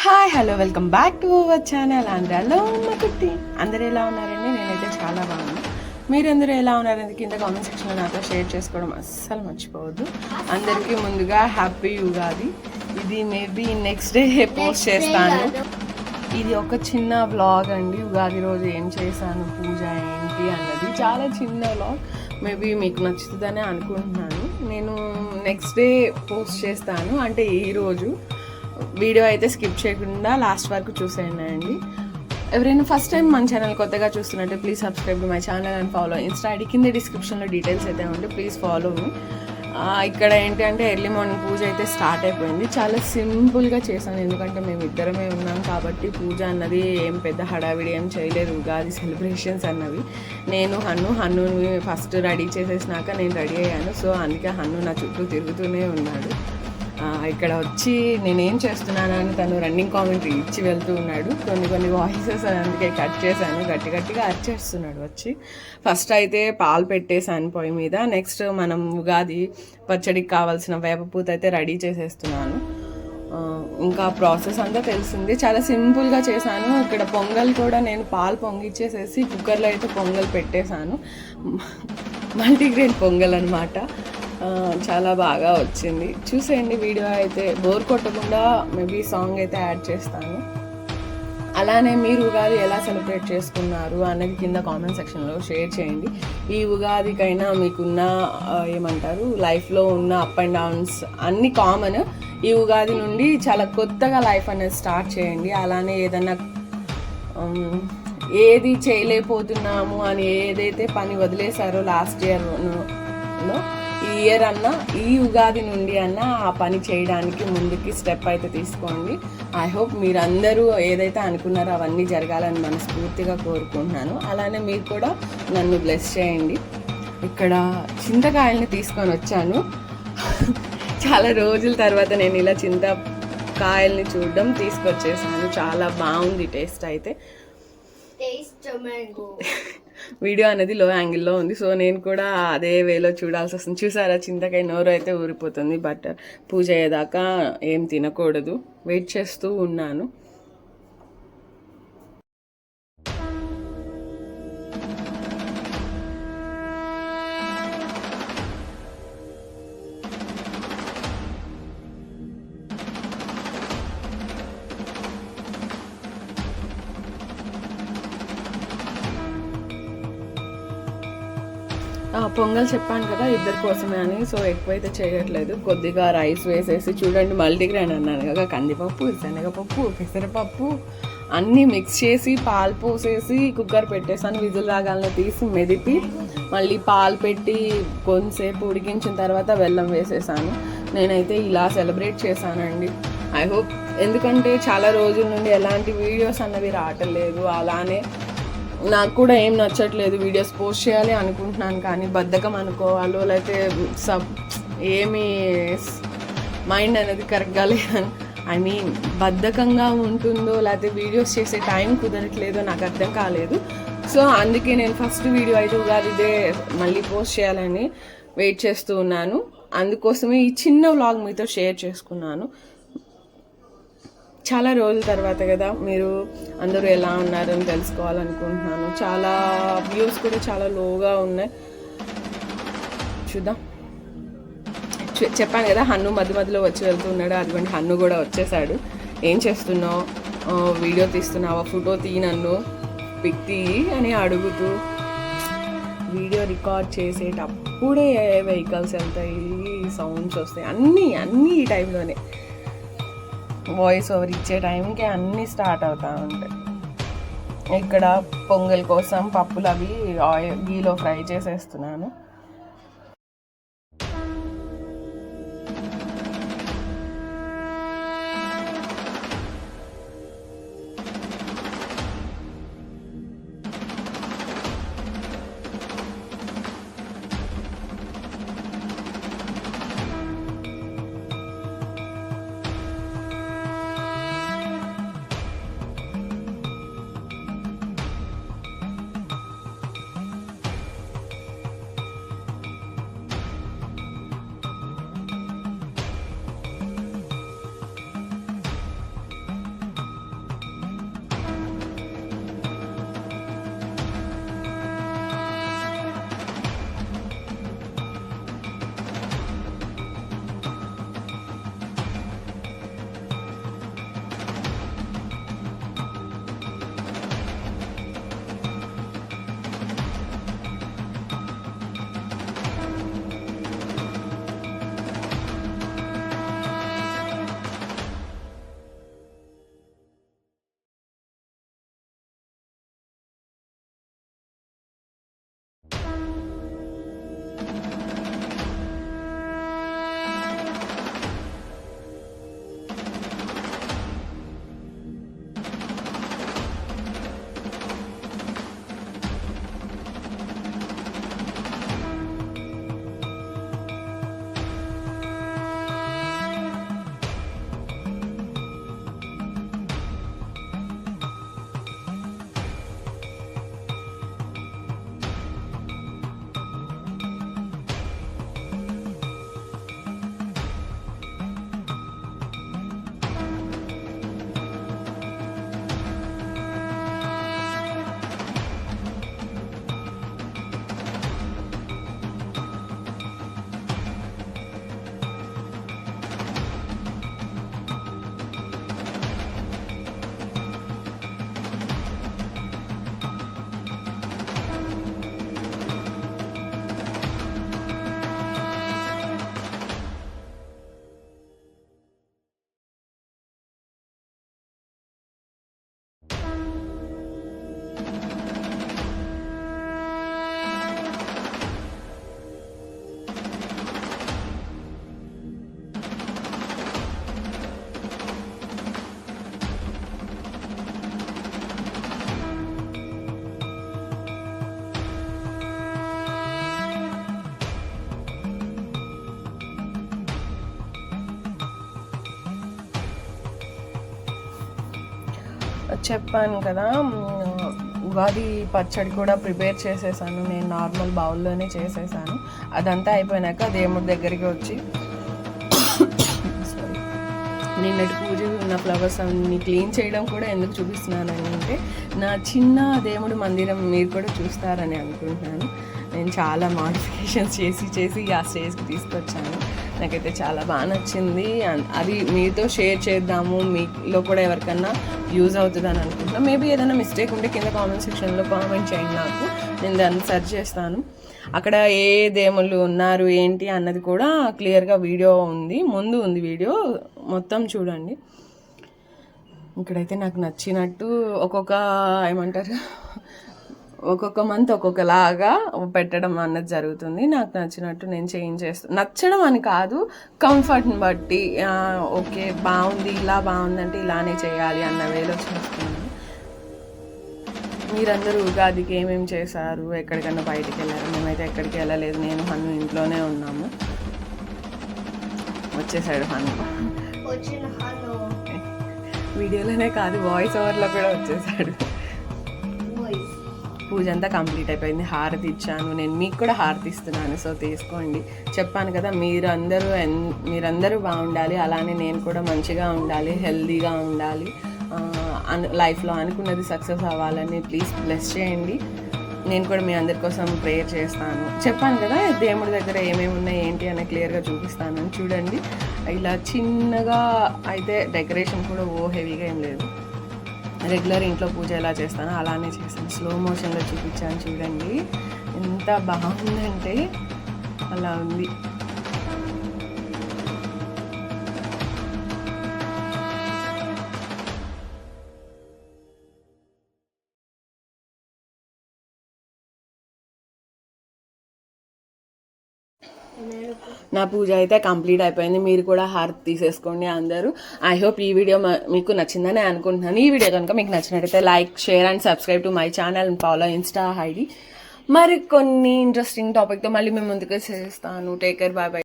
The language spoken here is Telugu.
Hi hello welcome back to our channel. అందరూ కుట్టి అందరూ ఎలా ఉన్నారండి? నేనైతే చాలా బాగున్నాను. మీరందరూ ఎలా ఉన్నారని కింద కామెంట్ సెక్షన్లో నాతో షేర్ చేసుకోవడం అస్సలు మర్చిపోవద్దు. అందరికీ ముందుగా హ్యాపీ ఉగాది. ఇది మేబీ నెక్స్ట్ డే పోస్ట్ చేస్తాను. ఇది ఒక చిన్న వ్లాగ్ అండి. ఉగాది రోజు ఏం చేశాను, పూజ ఏంటి అన్నది చాలా చిన్న వ్లాగ్. మేబీ మీకు నచ్చుతుందనే అనుకుంటున్నాను. నేను నెక్స్ట్ డే పోస్ట్ చేస్తాను, అంటే ఈరోజు. వీడియో అయితే స్కిప్ చేయకుండా లాస్ట్ వరకు చూసేయండి అండి. ఎవరైనా ఫస్ట్ టైం మన ఛానల్ కొత్తగా చూస్తున్నట్టే please subscribe to my channel and follow Insta ID కింద డిస్క్రిప్షన్లో డీటెయిల్స్ అయితే ఉంటే ప్లీజ్ ఫాలో మీ. ఇక్కడ ఏంటి అంటే ఎర్లీ మార్నింగ్ పూజ అయితే స్టార్ట్ అయిపోయింది. చాలా సింపుల్గా చేశాను, ఎందుకంటే మేము ఇద్దరమే ఉన్నాం కాబట్టి పూజ అన్నది ఏం పెద్ద హడావిడి ఏం చేయలేదు. ఉగాది సెలబ్రేషన్స్ అన్నవి నేను హన్నుని ఫస్ట్ రెడీ చేసేసినాక నేను రెడీ అయ్యాను. సో అందుకే హన్ను నా చుట్టూ తిరుగుతూనే ఉన్నాడు. ఇక్కడ వచ్చి నేనేం చేస్తున్నానని తను రన్నింగ్ కామెంటరీ ఇచ్చి వెళ్తూ ఉన్నాడు. కొన్ని వాయిసెస్ అందుకే కట్ చేశాను. గట్టిగా అరిచేస్తున్నాడు వచ్చి. ఫస్ట్ అయితే పాలు పెట్టేశాను పొయ్యి మీద. నెక్స్ట్ మనం ఉగాది పచ్చడికి కావాల్సిన వేపపూత అయితే రెడీ చేసేస్తున్నాను. ఇంకా ప్రాసెస్ అంతా తెలిసింది, చాలా సింపుల్గా చేశాను. ఇక్కడ పొంగల్ కూడా నేను పాలు పొంగిచ్చేసేసి కుక్కర్లో అయితే పొంగల్ పెట్టేశాను. మల్టీగ్రెయిన్ పొంగల్ అనమాట. చాలా బాగా వచ్చింది. చూసేయండి వీడియో అయితే. బోర్ కొట్టకుండా మేబీ సాంగ్ అయితే యాడ్ చేస్తాను. అలానే మీరు ఉగాది ఎలా సెలబ్రేట్ చేసుకున్నారు అనేది కింద కామెంట్ సెక్షన్లో షేర్ చేయండి. ఈ ఉగాదికైనా మీకున్న ఏమంటారు లైఫ్లో ఉన్న అప్ అండ్ డౌన్స్ అన్నీ కామన్. ఈ ఉగాది నుండి చాలా కొత్తగా లైఫ్ అనేది స్టార్ట్ చేయండి. అలానే ఏదన్నా ఏది చేయలేకపోతున్నాము అని ఏదైతే పని వదిలేశారో లాస్ట్ ఇయర్లో, ఈ ఇయర్ అన్నా ఈ ఉగాది నుండి అన్నా ఆ పని చేయడానికి ముందుకి స్టెప్ అయితే తీసుకోండి. ఐ హోప్ మీరందరూ ఏదైతే అనుకున్నారో అవన్నీ జరగాలని మనస్ఫూర్తిగా కోరుకుంటున్నాను. అలానే మీరు కూడా నన్ను బ్లెస్ చేయండి. ఇక్కడ చింతకాయల్ని తీసుకొని వచ్చాను. చాలా రోజుల తర్వాత నేను ఇలా చింతకాయల్ని చూడడం తీసుకొచ్చేసాను. చాలా బాగుంది టేస్ట్ అయితే. వీడియో అనేది లో యాంగిల్లో ఉంది, సో నేను కూడా అదే వేలో చూడాల్సి వస్తుంది. చూసారా, చింతకాయ నోరు అయితే ఊరిపోతుంది. బట్ పూజ అయ్యేదాకా ఏం తినకూడదు, వెయిట్ చేస్తూ ఉన్నాను. పొంగల్ చెప్పాను కదా ఇద్దరి కోసమే అని, సో ఎక్కువైతే చేయట్లేదు. కొద్దిగా రైస్ వేసేసి, చూడండి మల్టీగ్రెయిన్ అన్నాను కదా, కందిపప్పు, శనగపప్పు, పెసరపప్పు అన్నీ మిక్స్ చేసి పాలు పోసేసి కుక్కర్ పెట్టేసాను. విజిల్ రాగాలను తీసి మెదిపి మళ్ళీ పాలు పెట్టి కొంతసేపు ఉడికించిన తర్వాత బెల్లం వేసేసాను. నేనైతే ఇలా సెలబ్రేట్ చేశానండి. ఐ హోప్, ఎందుకంటే చాలా రోజుల నుండి ఎలాంటి వీడియోస్ అన్నవి రావట్లేదు. అలానే నాకు కూడా ఏం నచ్చట్లేదు, వీడియోస్ పోస్ట్ చేయాలి అనుకుంటున్నాను కానీ బద్ధకం అనుకోవాలో లేకపోతే ఏమీ మైండ్ అనేది కరెక్ట్గా లేదని, ఐ మీన్ బద్ధకంగా ఉంటుందో లేకపోతే వీడియోస్ చేసే టైం కుదరట్లేదో నాకు అర్థం కాలేదు. సో అందుకే నేను ఫస్ట్ వీడియో అయితే ఉగాదిదే మళ్ళీ పోస్ట్ చేయాలని వెయిట్ చేస్తూ ఉన్నాను. అందుకోసమే ఈ చిన్న వ్లాగ్ మీతో షేర్ చేసుకున్నాను. చాలా రోజుల తర్వాత కదా, మీరు అందరూ ఎలా ఉన్నారని తెలుసుకోవాలనుకుంటున్నాను. చాలా వ్యూస్ కూడా చాలా లోగా ఉన్నాయి. చూద్దాం. చెప్పాను కదా హన్ను మధ్యలో వచ్చి వెళ్తున్నాడు. అటువంటి హన్ను కూడా వచ్చేసాడు. ఏం చేస్తున్నావు, వీడియో తీస్తున్నావా, ఫోటో తీ, నన్ను పిక్ తీయి అని అడుగుతూ, వీడియో రికార్డ్ చేసేటప్పుడే వెహికల్స్ వెళ్తాయి, సౌండ్స్ వస్తాయి, అన్నీ ఈ టైంలోనే. వాయిస్ ఓవర్ ఇచ్చే టైంకి అన్నీ స్టార్ట్ అవుతూ ఉంటాయి. ఇక్కడ పొంగల్ కోసం పప్పులు అవి గీలో ఫ్రై చేసేస్తున్నాను. చెప్పాను కదా, ఉగాది పచ్చడి కూడా ప్రిపేర్ చేసేసాను. నేను నార్మల్ బౌల్లోనే చేసేసాను. అదంతా అయిపోయినాక దేవుడి దగ్గరికి వచ్చి నిన్నటి పూజ ఉన్న ఫ్లవర్స్ అన్ని క్లీన్ చేయడం కూడా ఎందుకు చూపిస్తున్నాను అంటే, నా చిన్న దేవుడి మందిరం మీరు కూడా చూస్తారని అనుకుంటున్నాను. నేను చాలా మోడిఫికేషన్స్ చేసి ఆ స్టేజ్కి తీసుకొచ్చాను. నాకైతే చాలా బాగా నచ్చింది. అది మీతో షేర్ చేద్దాము, మీలో కూడా ఎవరికన్నా యూజ్ అవుతుందని అనుకుంటున్నాను. మేబీ ఏదైనా మిస్టేక్ ఉంటే కింద కామెంట్ సెక్షన్లో కామెంట్ చేయండి నాకు, నేను దాన్ని సెర్చ్ చేస్తాను. అక్కడ ఏ దేవుళ్ళు ఉన్నారు ఏంటి అన్నది కూడా క్లియర్గా వీడియో ఉంది, ముందు ఉంది వీడియో, మొత్తం చూడండి. ఇక్కడైతే నాకు నచ్చినట్టు ఒక్కొక్క మంత్ ఒక్కొక్కలాగా పెట్టడం అన్నది జరుగుతుంది. నాకు నచ్చినట్టు నేను చేంజ్ చేస్తాను. నచ్చడం అని కాదు, కంఫర్ట్ని బట్టి ఓకే బాగుంది, ఇలా బాగుందంటే ఇలానే చేయాలి అన్న వేలో చేస్తున్నాను. మీరందరూ ఉగాదికి ఏమేమి చేశారు, ఎక్కడికన్నా బయటికి వెళ్ళారు? మేమైతే ఎక్కడికి వెళ్ళలేదు, నేను హన్ను ఇంట్లోనే ఉన్నాము. వచ్చేసాడు హన్ను, వీడియోలోనే కాదు వాయిస్ ఓవర్లో కూడా వచ్చేసాడు. పూజ అంతా కంప్లీట్ అయిపోయింది. హారతి ఇచ్చాను, నేను మీకు కూడా హారతి ఇస్తున్నాను, సో తీసుకోండి. చెప్పాను కదా, మీరందరూ బాగుండాలి, అలానే నేను కూడా మంచిగా ఉండాలి, హెల్తీగా ఉండాలి, లైఫ్లో అనుకున్నది సక్సెస్ అవ్వాలని ప్లీజ్ బ్లెస్ చేయండి. నేను కూడా మీ అందరి కోసం ప్రేయర్ చేస్తాను. చెప్పాను కదా దేవుడి దగ్గర ఏమేమి ఉన్నాయి ఏంటి అని క్లియర్గా చూపిస్తానని. చూడండి, ఇలా చిన్నగా అయితే డెకరేషన్ కూడా హెవీగా ఏం లేదు. రెగ్యులర్ ఇంట్లో పూజ ఎలా చేస్తానో అలానే చేస్తాను. స్లో మోషన్లో చూపించాను, చూడండి ఎంత బాగుందంటే అలా ఉంది. నా పూజ అయితే కంప్లీట్ అయిపోయింది. మీరు కూడా హారతి తీసేసుకోండి అందరూ. ఐ హోప్ ఈ వీడియో మీకు నచ్చిందని అనుకుంటున్నాను. ఈ వీడియో కనుక మీకు నచ్చినట్టయితే like, share and subscribe to my channel and follow Insta ID. మరి కొన్ని ఇంట్రెస్టింగ్ టాపిక్తో మళ్ళీ మేము ముందుకు చేస్తాను. Take care, bye bye.